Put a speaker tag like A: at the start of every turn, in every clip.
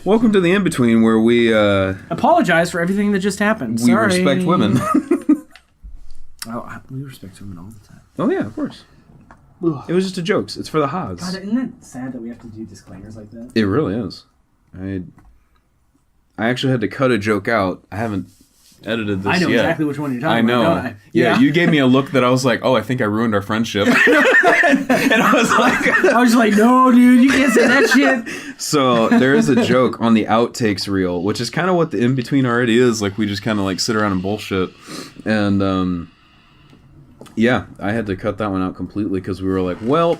A: Welcome to the Inbetween, where we
B: apologize for everything that just happened.
A: We respect women.
B: We respect women all the time.
A: Oh yeah, of course. It was just a joke. It's for the Haas.
B: God, isn't that sad that we have to do disclaimers like that?
A: It really is. I actually had to cut a joke out. I haven't edited this yet.
B: I know exactly which one you're talking about.
A: I know. Yeah, you gave me a look that I was like, oh, I think I ruined our friendship. And I
B: was like, no, dude, you can't say that shit.
A: So there is a joke on the outtakes reel, which is kind of what the In-Between already is. Like, we just kind of like sit around and bullshit. And yeah, I had to cut that one out completely because we were like, well,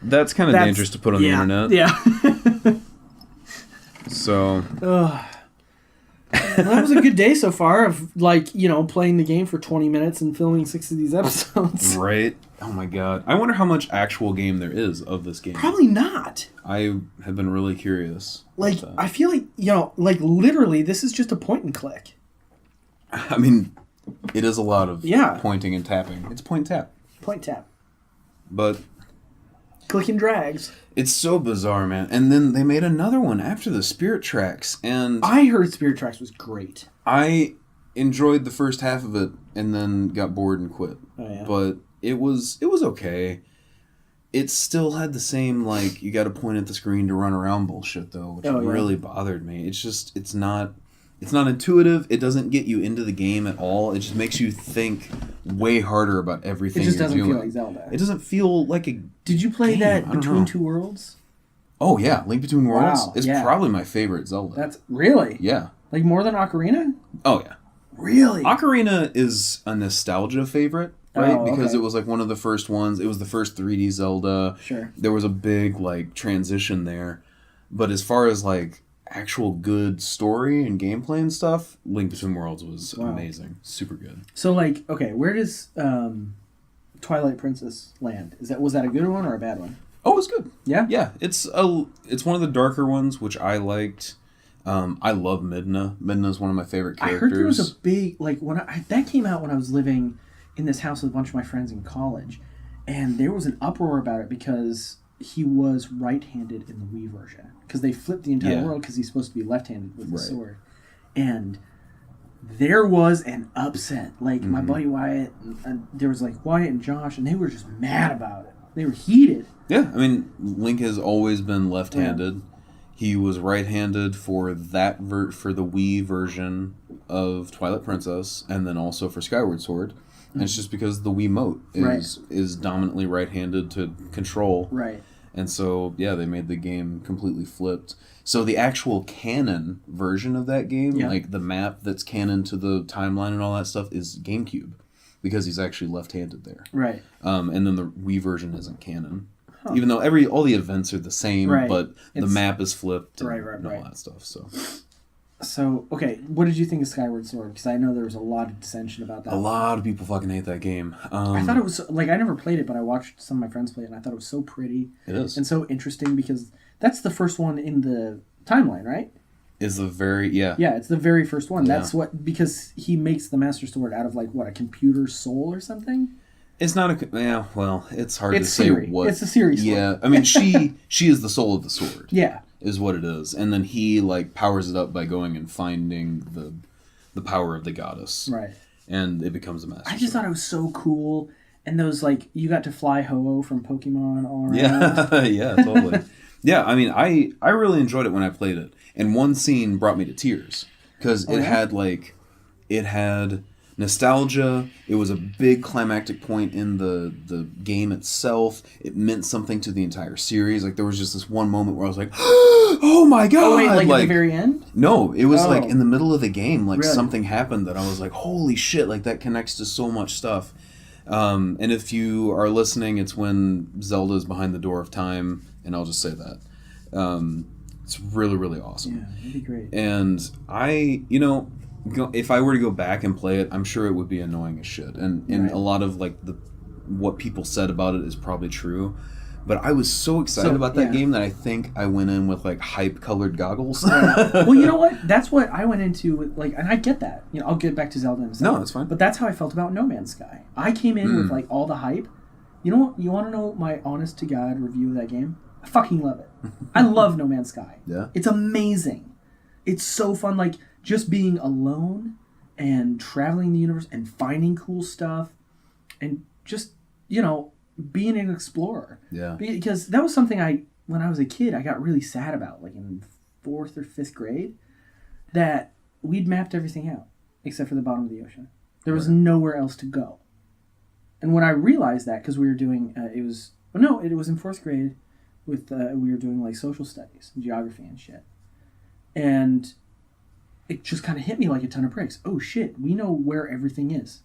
A: that's kind of dangerous to put on the internet.
B: Yeah.
A: So...
B: Well, that was a good day so far of, like, you know, playing the game for 20 minutes and filming 6 of these episodes.
A: Right? Oh my god. I wonder how much actual game there is of this game.
B: Probably not.
A: I have been really curious.
B: Like, I feel like, you know, like, literally, this is just a point and click.
A: I mean, it is a lot of pointing and tapping. It's point tap.
B: Point tap.
A: But...
B: click and drags.
A: It's so bizarre, man. And then they made another one after the Spirit Tracks, and...
B: I heard Spirit Tracks was great.
A: I enjoyed the first half of it, and then got bored and quit.
B: Oh, yeah.
A: But it was okay. It still had the same, like, you gotta point at the screen to run around bullshit, though, which really bothered me. It's just, it's not intuitive. It doesn't get you into the game at all. It just makes you think way harder about everything you're doing. It just doesn't feel like
B: Zelda.
A: It doesn't feel like a
B: Did you play
A: game.
B: that Between Two Worlds?
A: Oh, yeah. Link Between Worlds is probably my favorite Zelda.
B: That's really?
A: Yeah.
B: Like more than Ocarina?
A: Oh, yeah.
B: Really?
A: Ocarina is a nostalgia favorite, right? Because it was like one of the first ones. It was the first 3D Zelda.
B: Sure.
A: There was a big, like, transition there. But as far as, like, actual good story and gameplay and stuff, Link Between Worlds was amazing. Super good.
B: So, like, okay, where does Twilight Princess land? Was that a good one or a bad one?
A: Oh, it was good.
B: Yeah?
A: Yeah. It's one of the darker ones, which I liked. I love Midna. Midna is one of my favorite characters.
B: I heard there was a big, like, that came out when I was living in this house with a bunch of my friends in college, and there was an uproar about it because he was right-handed in the Wii version. Because they flipped the entire world because he's supposed to be left-handed with the sword. And there was an upset. Like, my buddy Wyatt, and there was, like, Wyatt and Josh, and they were just mad about it. They were heated.
A: Yeah, I mean, Link has always been left-handed. Yeah. He was right-handed for that for the Wii version of Twilight Princess, and then also for Skyward Sword. And it's just because the Wiimote is dominantly right-handed to control.
B: Right.
A: And so, yeah, they made the game completely flipped. So the actual canon version of that game, like the map that's canon to the timeline and all that stuff, is GameCube. Because he's actually left-handed there.
B: Right.
A: And then the Wii version isn't canon. Huh. Even though all the events are the same, but the map is flipped and all that stuff.
B: So, okay, what did you think of Skyward Sword? Because I know there was a lot of dissension about that.
A: A lot of people fucking hate that game.
B: I thought it was, like, I never played it, but I watched some of my friends play it, and I thought it was so pretty.
A: It is.
B: And so interesting, because that's the first one in the timeline, right?
A: Is the very, Yeah,
B: it's the very first one. Yeah. That's what, because he makes the Master Sword out of, like, what, a computer soul or something?
A: It's not it's hard to say what.
B: It's a series.
A: Yeah, I mean, she is the soul of the sword.
B: Yeah.
A: Is what it is. And then he, like, powers it up by going and finding the power of the goddess.
B: Right.
A: And it becomes a master sword.
B: I just thought it was so cool. And those, like, you got to fly Ho-Oh from Pokemon all around.
A: Yeah, yeah, totally. Yeah, I mean, I really enjoyed it when I played it. And one scene brought me to tears. Because it had nostalgia. It was a big climactic point in the game itself. It meant something to the entire series. Like, there was just this one moment where I was like, oh my god!
B: Oh wait, like at the very end?
A: No, it was like in the middle of the game. Like, something happened that I was like, holy shit! Like, that connects to so much stuff. And if you are listening, it's when Zelda is behind the door of time, and I'll just say that. It's really, really awesome.
B: Yeah, that'd be great.
A: And if I were to go back and play it, I'm sure it would be annoying as shit. And a lot of, like, what people said about it is probably true. But I was so excited about that game that I think I went in with, like, hype-colored goggles.
B: Well, you know what? That's what I went into with, like, and I get that. You know, I'll get back to Zelda in a second.
A: No, that's fine.
B: But that's how I felt about No Man's Sky. I came in with, like, all the hype. You know what? You want to know my honest-to-God review of that game? I fucking love it. I love No Man's Sky.
A: Yeah.
B: It's amazing. It's so fun. Like, just being alone and traveling the universe and finding cool stuff and just, being an explorer.
A: Yeah.
B: Because that was something when I was a kid, I got really sad about, like in 4th or 5th grade, that we'd mapped everything out except for the bottom of the ocean. There was nowhere else to go. And when I realized that, because we were doing, it was in 4th grade with, we were doing like social studies, geography and shit. And it just kind of hit me like a ton of bricks. Oh shit, we know where everything is.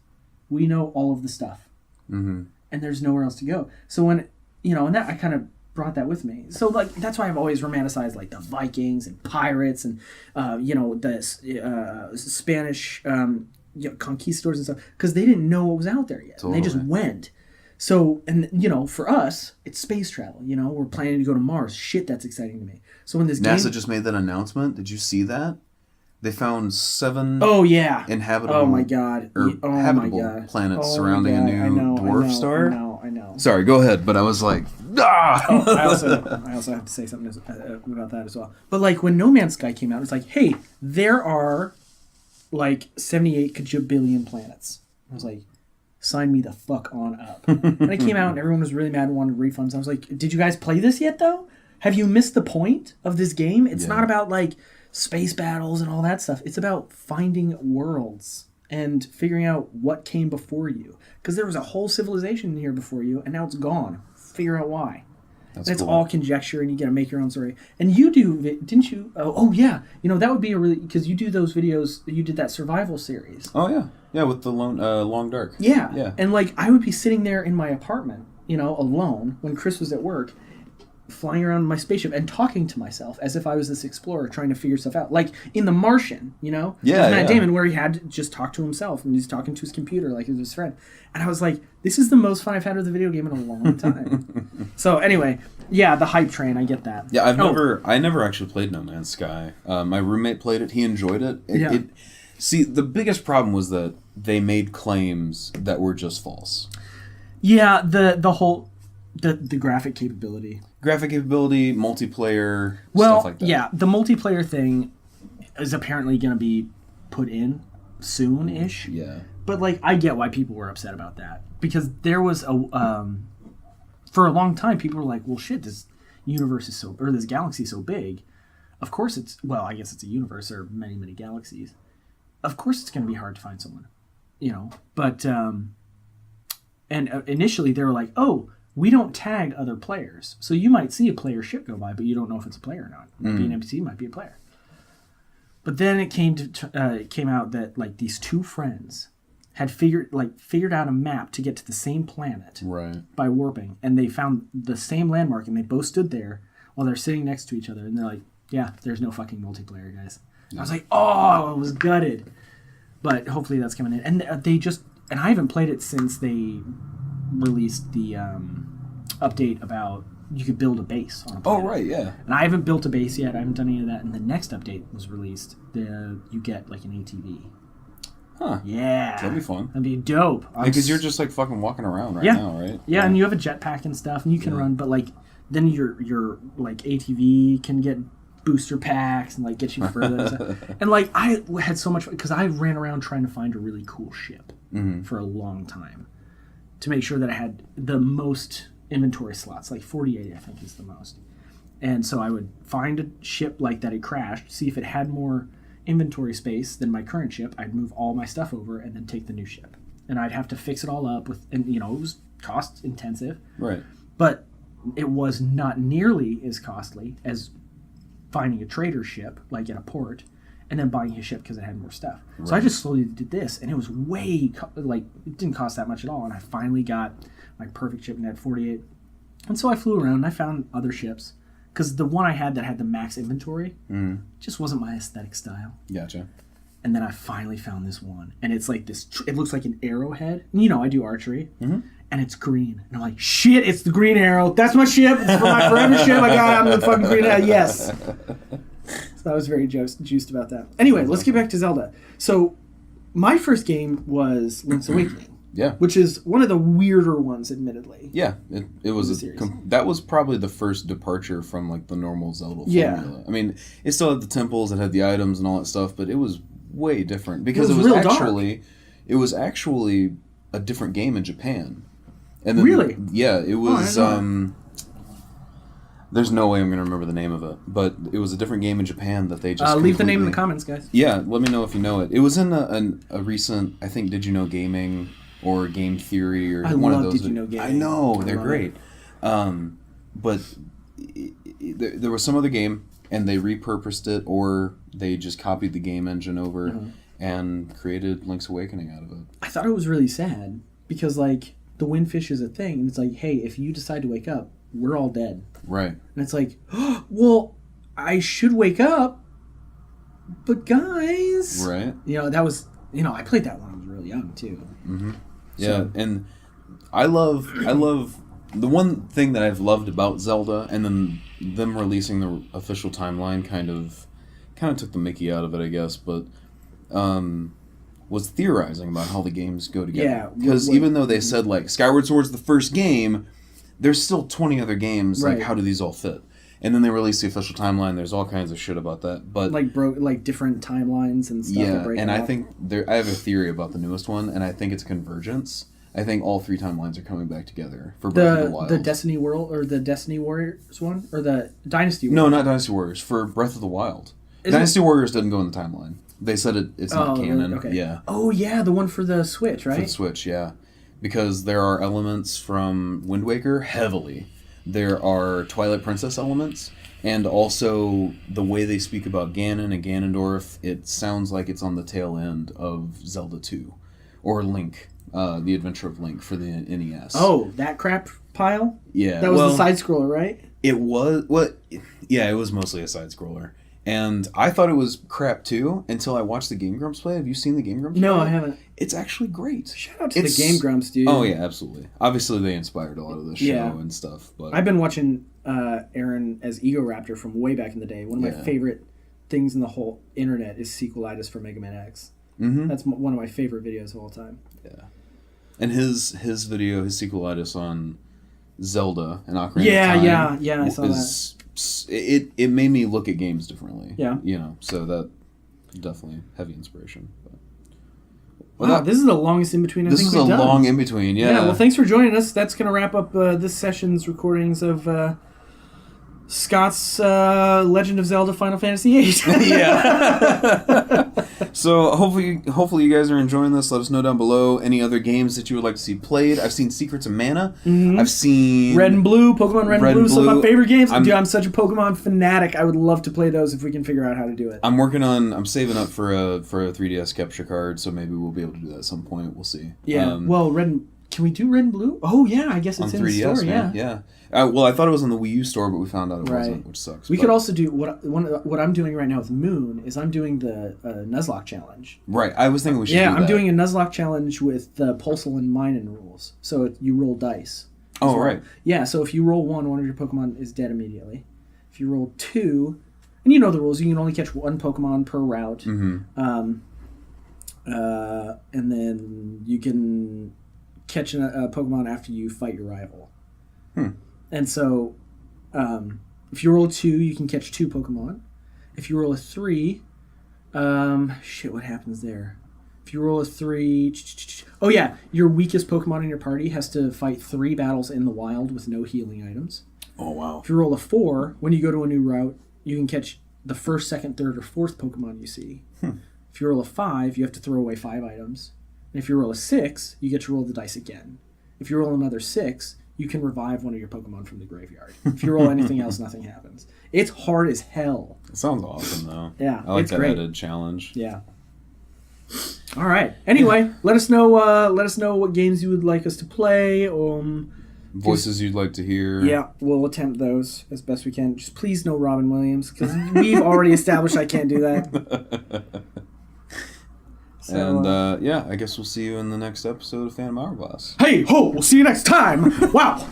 B: We know all of the stuff. Mm-hmm. And there's nowhere else to go. So when, and that I kind of brought that with me. So like, that's why I've always romanticized like the Vikings and pirates and, the Spanish conquistadors and stuff. Because they didn't know what was out there yet. Totally. They just went. So, and for us, it's space travel. We're planning to go to Mars. Shit, that's exciting to me. So when this
A: NASA just made that announcement. Did you see that? They found 7 inhabitable
B: oh my god
A: habitable planets surrounding a new dwarf star.
B: I know.
A: Sorry, go ahead. But I was like, ah!
B: I also have to say something about that as well. But like when No Man's Sky came out, it's like, hey, there are like 78 kajabillion planets. I was like, sign me the fuck on up. And it came out and everyone was really mad and wanted refunds. I was like, did you guys play this yet though? Have you missed the point of this game? It's not about like space battles and all that stuff. It's about finding worlds and figuring out what came before you. Because there was a whole civilization here before you, and now it's gone. Figure out why. And it's all conjecture, and you got to make your own story. And you do, didn't you? Oh yeah. That would be a really, because you do those videos. You did that survival series.
A: Oh yeah, yeah, with the Long Dark.
B: Yeah. And like I would be sitting there in my apartment, alone when Chris was at work, flying around in my spaceship and talking to myself as if I was this explorer trying to figure stuff out. Like in The Martian, Matt Damon, where he had to just talk to himself and he's talking to his computer like he was his friend. And I was like, this is the most fun I've had with a video game in a long time. So anyway, yeah, the hype train, I get that.
A: Yeah, I never actually played No Man's Sky. My roommate played it. He enjoyed it. See, the biggest problem was that they made claims that were just false.
B: Yeah, the whole... The graphic capability.
A: Multiplayer, stuff like that.
B: Yeah, the multiplayer thing is apparently going to be put in soon-ish.
A: Yeah.
B: But, like, I get why people were upset about that. Because there was for a long time, people were like, well, shit, this universe is this galaxy is so big. Of course I guess it's a universe. There are many, many galaxies. Of course it's going to be hard to find someone. But, and initially they were like, oh, we don't tag other players. So you might see a player ship go by, but you don't know if it's a player or not. It might be an NPC, might be a player. But then it came out that like these two friends had figured out a map to get to the same planet by warping, and they found the same landmark, and they both stood there while they're sitting next to each other, and they're like, "Yeah, there's no fucking multiplayer, guys." Yeah. I was like, "Oh, I was gutted," but hopefully that's coming in, and and I haven't played it since they released the update about you could build a base on a planet.
A: Oh, right, yeah.
B: And I haven't built a base yet. I haven't done any of that. And the next update was released. You get like an ATV.
A: Huh.
B: Yeah.
A: That'd be fun.
B: That'd be dope.
A: Because you're just like fucking walking around now, right?
B: Yeah, and you have a jetpack and stuff, and you can run. But like, then your like ATV can get booster packs and like get you further. And stuff. And like I had so much fun because I ran around trying to find a really cool ship for a long time to make sure that I had the most inventory slots, like 48 I think is the most. And so I would find a ship like that had crashed, see if it had more inventory space than my current ship. I'd move all my stuff over and then take the new ship. And I'd have to fix it all up and it was cost intensive.
A: Right.
B: But it was not nearly as costly as finding a trader ship, like at a port, and then buying his ship because it had more stuff. Right. So I just slowly did this, and it was it didn't cost that much at all. And I finally got my perfect ship and had 48. And so I flew around and I found other ships because the one I had that had the max inventory just wasn't my aesthetic style.
A: Gotcha.
B: And then I finally found this one, and it's like this. It looks like an arrowhead. I do archery, and it's green. And I'm like, shit! It's the green arrow. That's my ship. It's for my forever ship. I got it. I'm the fucking green arrow. Yes. So I was very juiced about that. Anyway, let's get back to Zelda. So my first game was Link's Awakening.
A: Yeah.
B: Which is one of the weirder ones, admittedly.
A: Yeah, it was that was probably the first departure from like the normal Zelda formula. I mean, it still had the temples, it had the items and all that stuff, but it was way different because it was actually a different game in Japan. And then
B: really?
A: Yeah, it was there's no way I'm going to remember the name of it, but it was a different game in Japan that they just
B: leave the name in the comments, guys.
A: Yeah, let me know if you know it. It was in a recent, I think, Did You Know Gaming or Game Theory or one of those.
B: Did You Know Gaming.
A: I know, they're great. But there was some other game, and they repurposed it, or they just copied the game engine over and created Link's Awakening out of it.
B: I thought it was really sad because, like, the windfish is a thing, and it's like, hey, if you decide to wake up, we're all dead.
A: Right.
B: And it's like, oh, well, I should wake up, but guys...
A: Right.
B: That was... I played that when I was really young, too.
A: Mm-hmm. Yeah, and I love the one thing that I've loved about Zelda, and then them releasing the official timeline kind of took the mickey out of it, I guess, but was theorizing about how the games go together.
B: Yeah.
A: Because even though they said, like, Skyward Sword's the first game, there's still 20 other games, like, how do these all fit? And then they released the official timeline. There's all kinds of shit about that, but
B: like different timelines and stuff.
A: Yeah, and I think I have a theory about the newest one, and I think it's convergence. I think all 3 timelines are coming back together for Breath of the Wild.
B: The Destiny World or the Destiny Warriors one or the Dynasty Warriors?
A: No, not Dynasty Warriors. For Breath of the Wild, Dynasty Warriors didn't go in the timeline. They said it's not canon.
B: Really? Okay.
A: Yeah.
B: Oh yeah, the one for the Switch, right?
A: For the Switch, yeah, because there are elements from Wind Waker heavily. There are Twilight Princess elements. And also, the way they speak about Ganon and Ganondorf, it sounds like it's on the tail end of Zelda 2. Or Link, The Adventure of Link for the NES.
B: Oh, that crap pile?
A: Yeah.
B: That was the side-scroller, right?
A: It was... Yeah, it was mostly a side-scroller. And I thought it was crap, too, until I watched the Game Grumps play. Have you seen the Game Grumps play?
B: No, I haven't.
A: It's actually great.
B: Shout out to the Game Grumps, dude.
A: Oh, yeah, absolutely. Obviously, they inspired a lot of the show and stuff. But
B: I've been watching Aaron as Ego Raptor from way back in the day. One of my favorite things in the whole internet is sequelitis for Mega Man X. Mm-hmm. That's one of my favorite videos of all time.
A: Yeah. And his video, his sequelitis on Zelda and Ocarina of Time.
B: Yeah, I saw that.
A: It made me look at games differently.
B: Yeah.
A: So that definitely heavy inspiration.
B: But wow, this is the longest in between I think we've done.
A: This is a long in between, yeah.
B: Yeah, well, thanks for joining us. That's going to wrap up this session's recordings of Scott's Legend of Zelda Final Fantasy VIII.
A: Yeah. So hopefully you guys are enjoying this. Let us know down below any other games that you would like to see played. I've seen Secrets of Mana. Mm-hmm. I've seen
B: Red and Blue, Pokemon Red and Blue. Some of my favorite games. I'm such a Pokemon fanatic. I would love to play those if we can figure out how to do it. I'm saving up for a 3DS capture card, so maybe we'll be able to do that at some point. We'll see. Yeah. Can we do Red and Blue? Oh yeah, I guess it's in 3DS, the store.
A: Man. Yeah. Well, I thought it was on the Wii U store, but we found out it wasn't, which sucks.
B: We could also do what I'm doing right now with Moon is I'm doing the Nuzlocke challenge.
A: Right. I was thinking we should do that.
B: Yeah, I'm doing a Nuzlocke challenge with the Pulsel and Minun rules. So you roll dice.
A: Oh, well. Right.
B: Yeah, so if you roll 1, one of your Pokemon is dead immediately. If you roll 2, and you know the rules, you can only catch 1 Pokemon per route. Mm-hmm. And then you can catch a Pokemon after you fight your rival. And so, if you roll a 2, you can catch 2 Pokemon. If you roll a 3, what happens there? If you roll a 3, oh yeah, your weakest Pokemon in your party has to fight 3 battles in the wild with no healing items.
A: Oh wow!
B: If you roll a 4, when you go to a new route, you can catch the first, second, third, or fourth Pokemon you see. If you roll a 5, you have to throw away 5 items. And if you roll a 6, you get to roll the dice again. If you roll another 6, you can revive one of your Pokemon from the graveyard. If you roll anything else, nothing happens. It's hard as hell.
A: It sounds awesome, though.
B: Yeah,
A: I like
B: it's
A: that
B: great.
A: added challenge.
B: Yeah. All right. Anyway, let us know. Let us know what games you would like us to play.
A: Voices you'd like to hear.
B: Yeah, we'll attempt those as best we can. Just please no Robin Williams, because we've already established I can't do that.
A: So, and I guess we'll see you in the next episode of Phantom Hourglass.
B: Hey ho! We'll see you next time. Wow!